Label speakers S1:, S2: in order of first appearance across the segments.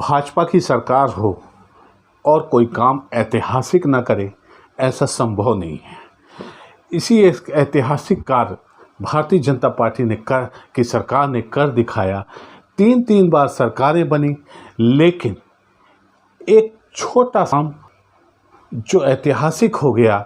S1: भाजपा की सरकार हो और कोई काम ऐतिहासिक न करे, ऐसा संभव नहीं है। इसी एक ऐतिहासिक कार्य भारतीय जनता पार्टी की सरकार ने कर दिखाया। 3 बार सरकारें बनी, लेकिन एक छोटा सा जो ऐतिहासिक हो गया,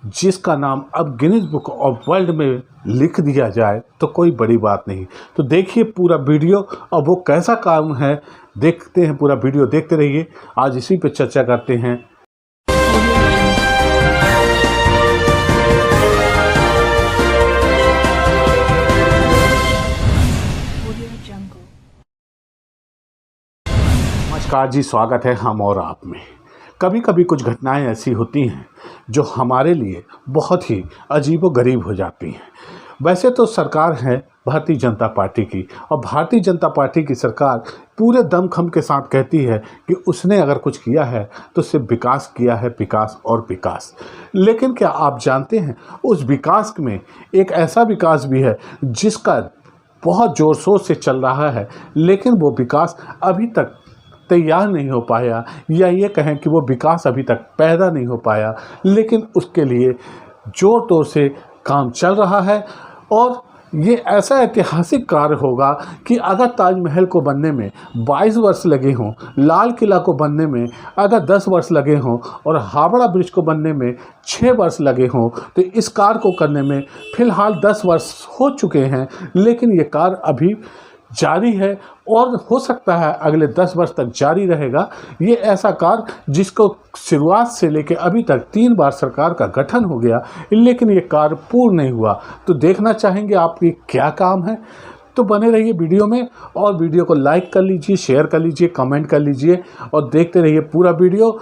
S1: जिसका नाम अब गिनीज बुक ऑफ वर्ल्ड में लिख दिया जाए तो कोई बड़ी बात नहीं। तो देखिए पूरा वीडियो, अब वो कैसा काम है देखते हैं। पूरा वीडियो देखते रहिए, आज इसी पे चर्चा करते हैं। नमस्कार जी, स्वागत है हम और आप में। कभी कभी कुछ घटनाएं ऐसी होती हैं जो हमारे लिए बहुत ही अजीबोगरीब हो जाती हैं। वैसे तो सरकार है भारतीय जनता पार्टी की, और भारतीय जनता पार्टी की सरकार पूरे दमखम के साथ कहती है कि उसने अगर कुछ किया है तो सिर्फ विकास किया है, विकास और विकास। लेकिन क्या आप जानते हैं उस विकास में एक ऐसा विकास भी है जिसका बहुत ज़ोर शोर से चल रहा है, लेकिन वो विकास अभी तक तैयार नहीं हो पाया, या ये कहें कि वो विकास अभी तक पैदा नहीं हो पाया, लेकिन उसके लिए जोर तोर से काम चल रहा है। और ये ऐसा ऐतिहासिक कार्य होगा कि अगर ताजमहल को बनने में 22 वर्ष लगे हों, लाल किला को बनने में अगर 10 वर्ष लगे हों, और हावड़ा ब्रिज को बनने में 6 वर्ष लगे हों, तो इस कार्य को करने में फ़िलहाल 10 वर्ष हो चुके हैं, लेकिन ये कार्य अभी जारी है और हो सकता है अगले 10 वर्ष तक जारी रहेगा। ये ऐसा कार्य जिसको शुरुआत से लेकर अभी तक 3 बार सरकार का गठन हो गया, लेकिन ये कार्य पूर्ण नहीं हुआ। तो देखना चाहेंगे आपकी क्या काम है, तो बने रहिए वीडियो में, और वीडियो को लाइक कर लीजिए, शेयर कर लीजिए, कमेंट कर लीजिए और देखते रहिए पूरा वीडियो।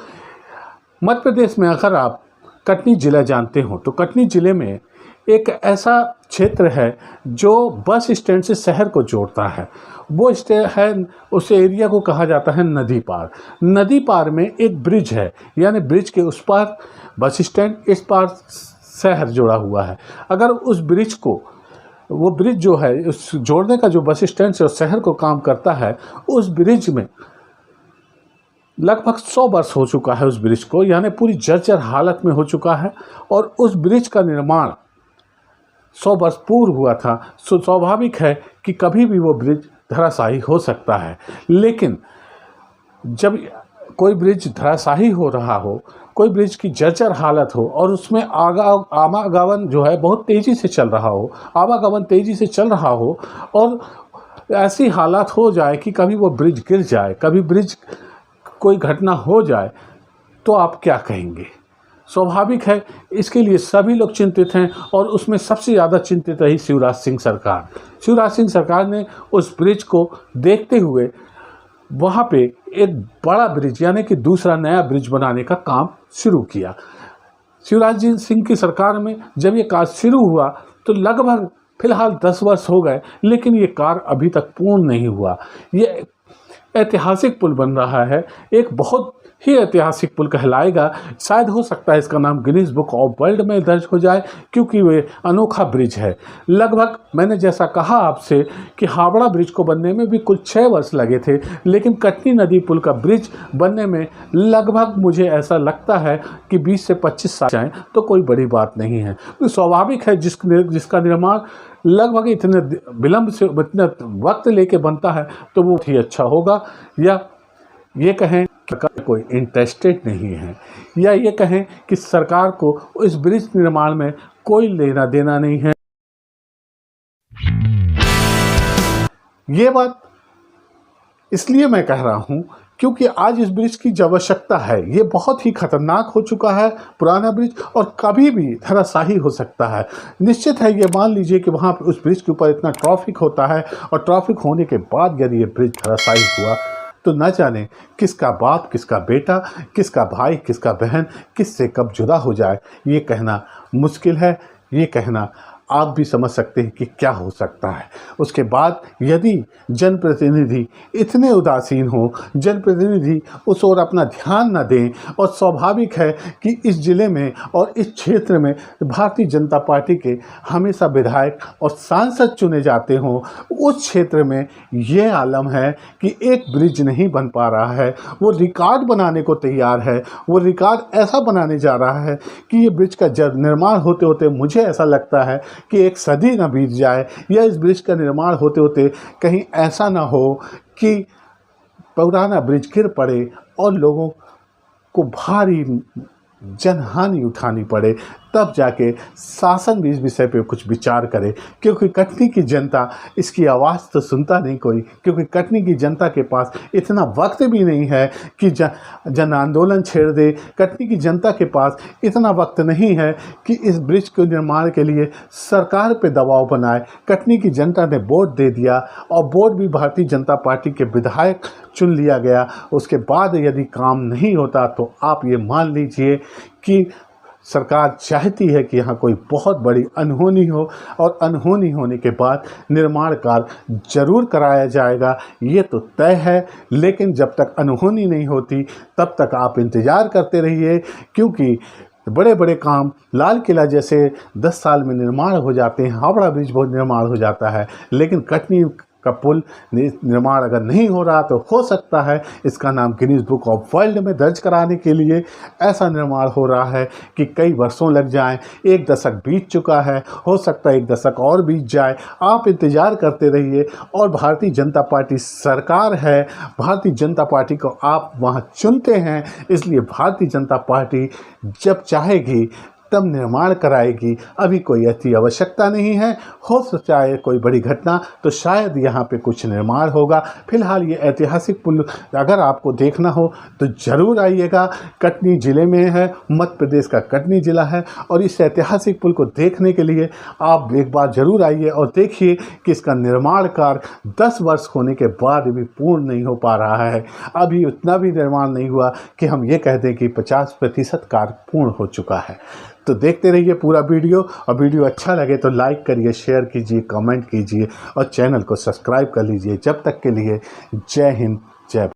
S1: मध्य प्रदेश में अगर आप कटनी ज़िला जानते हो तो कटनी ज़िले में एक ऐसा क्षेत्र है जो बस स्टैंड से शहर को जोड़ता है। वो है, उस एरिया को कहा जाता है नदी पार। नदी पार में एक ब्रिज है, यानी ब्रिज के उस पार बस स्टैंड, इस पार शहर जुड़ा हुआ है। अगर उस ब्रिज को, वो ब्रिज जो है उस जोड़ने का, जो बस स्टैंड से शहर को काम करता है, उस ब्रिज में लगभग 100 वर्ष हो चुका है उस ब्रिज को, यानी पूरी जर्जर हालत में हो चुका है। और उस ब्रिज का निर्माण 100 वर्ष पूर्व हुआ था। स्वाभाविक है कि कभी भी वो ब्रिज धराशायी हो सकता है। लेकिन जब कोई ब्रिज धराशायी हो रहा हो, कोई ब्रिज की जर्जर हालत हो, और उसमें आवागमन जो है बहुत तेज़ी से चल रहा हो, आवागमन तेज़ी से चल रहा हो, और ऐसी हालत हो जाए कि कभी वो ब्रिज गिर जाए, कभी ब्रिज कोई घटना हो जाए, तो आप क्या कहेंगे? स्वाभाविक है इसके लिए सभी लोग चिंतित हैं, और उसमें सबसे ज़्यादा चिंतित रही शिवराज सिंह सरकार। शिवराज सिंह सरकार ने उस ब्रिज को देखते हुए वहाँ पे एक बड़ा ब्रिज, यानी कि दूसरा नया ब्रिज बनाने का काम शुरू किया। शिवराज सिंह की सरकार में जब ये कार्य शुरू हुआ तो लगभग फ़िलहाल 10 वर्ष हो गए, लेकिन ये कार्य अभी तक पूर्ण नहीं हुआ। ये ऐतिहासिक पुल बन रहा है, एक बहुत ही ऐतिहासिक पुल कहलाएगा। शायद हो सकता है इसका नाम गिनीज बुक ऑफ वर्ल्ड में दर्ज हो जाए, क्योंकि वे अनोखा ब्रिज है। लगभग मैंने जैसा कहा आपसे कि हावड़ा ब्रिज को बनने में भी कुल 6 वर्ष लगे थे, लेकिन कटनी नदी पुल का ब्रिज बनने में लगभग मुझे ऐसा लगता है कि 20 से 25 साल जाएँ तो कोई बड़ी बात नहीं है। तो स्वाभाविक है जिसका निर्माण लगभग इतने विलंब से, इतना वक्त लेके बनता है, तो वो ही अच्छा होगा। या ये कहें कि कोई इंटरेस्टेड नहीं है, या ये कहें कि सरकार को इस ब्रिज निर्माण में कोई लेना देना नहीं है। ये बात इसलिए मैं कह रहा हूँ क्योंकि आज इस ब्रिज की जो आवश्यकता है, ये बहुत ही खतरनाक हो चुका है पुराना ब्रिज, और कभी भी धराशायी हो सकता है। निश्चित है, ये मान लीजिए कि वहाँ पर उस ब्रिज के ऊपर इतना ट्रैफिक होता है, और ट्रैफिक होने के बाद यदि ये ब्रिज धराशायी हुआ तो न जाने किसका बाप, किसका बेटा, किसका भाई, किसका बहन किससे कब जुदा हो जाए, ये कहना मुश्किल है, ये कहना आप भी समझ सकते हैं कि क्या हो सकता है। उसके बाद यदि जनप्रतिनिधि इतने उदासीन हो, जनप्रतिनिधि उस ओर अपना ध्यान न दें, और स्वाभाविक है कि इस ज़िले में और इस क्षेत्र में भारतीय जनता पार्टी के हमेशा विधायक और सांसद चुने जाते हों, उस क्षेत्र में ये आलम है कि एक ब्रिज नहीं बन पा रहा है। वो रिकॉर्ड बनाने को तैयार है, वो रिकॉर्ड ऐसा बनाने जा रहा है कि ये ब्रिज का जब निर्माण होते होते मुझे ऐसा लगता है कि एक सदी ना बीत जाए, या इस ब्रिज का निर्माण होते होते कहीं ऐसा ना हो कि पुराना ब्रिज गिर पड़े और लोगों को भारी जनहानि उठानी पड़े, तब जाके शासन भी इस विषय पे कुछ विचार करे। क्योंकि कटनी की जनता इसकी आवाज़ तो सुनता नहीं कोई, क्योंकि कटनी की जनता के पास इतना वक्त भी नहीं है कि जन आंदोलन छेड़ दे। कटनी की जनता के पास इतना वक्त नहीं है कि इस ब्रिज के निर्माण के लिए सरकार पे दबाव बनाए। कटनी की जनता ने वोट दे दिया, और वोट भी भारतीय जनता पार्टी के विधायक चुन लिया गया। उसके बाद यदि काम नहीं होता तो आप ये मान लीजिए कि सरकार चाहती है कि यहाँ कोई बहुत बड़ी अनहोनी हो, और अनहोनी होने के बाद निर्माण कार्य जरूर कराया जाएगा, ये तो तय है। लेकिन जब तक अनहोनी नहीं होती तब तक आप इंतज़ार करते रहिए, क्योंकि बड़े बड़े काम लाल किला जैसे 10 साल में निर्माण हो जाते हैं, हावड़ा ब्रिज बहुत निर्माण हो जाता है, लेकिन कटनी का पुल निर्माण अगर नहीं हो रहा तो हो सकता है इसका नाम गिनीज बुक ऑफ वर्ल्ड में दर्ज कराने के लिए ऐसा निर्माण हो रहा है कि कई वर्षों लग जाएं। 1 दशक बीत चुका है, हो सकता है 1 दशक और बीत जाए। आप इंतज़ार करते रहिए, और भारतीय जनता पार्टी सरकार है, भारतीय जनता पार्टी को आप वहाँ चुनते हैं, इसलिए भारतीय जनता पार्टी जब चाहेगी तब निर्माण कराएगी। अभी कोई ऐसी आवश्यकता नहीं है, हो सकता है कोई बड़ी घटना तो शायद यहाँ पे कुछ निर्माण होगा। फिलहाल ये ऐतिहासिक पुल अगर आपको देखना हो तो ज़रूर आइएगा। कटनी ज़िले में है, मध्य प्रदेश का कटनी ज़िला है, और इस ऐतिहासिक पुल को देखने के लिए आप एक बार ज़रूर आइए और देखिए कि इसका निर्माण कार्य 10 वर्ष होने के बाद भी पूर्ण नहीं हो पा रहा है। अभी उतना भी निर्माण नहीं हुआ कि हम ये कह दें कि 50% कार्य पूर्ण हो चुका है। तो देखते रहिए पूरा वीडियो, और वीडियो अच्छा लगे तो लाइक करिए, शेयर कीजिए, कमेंट कीजिए, और चैनल को सब्सक्राइब कर लीजिए। जब तक के लिए जय हिंद, जय भारत।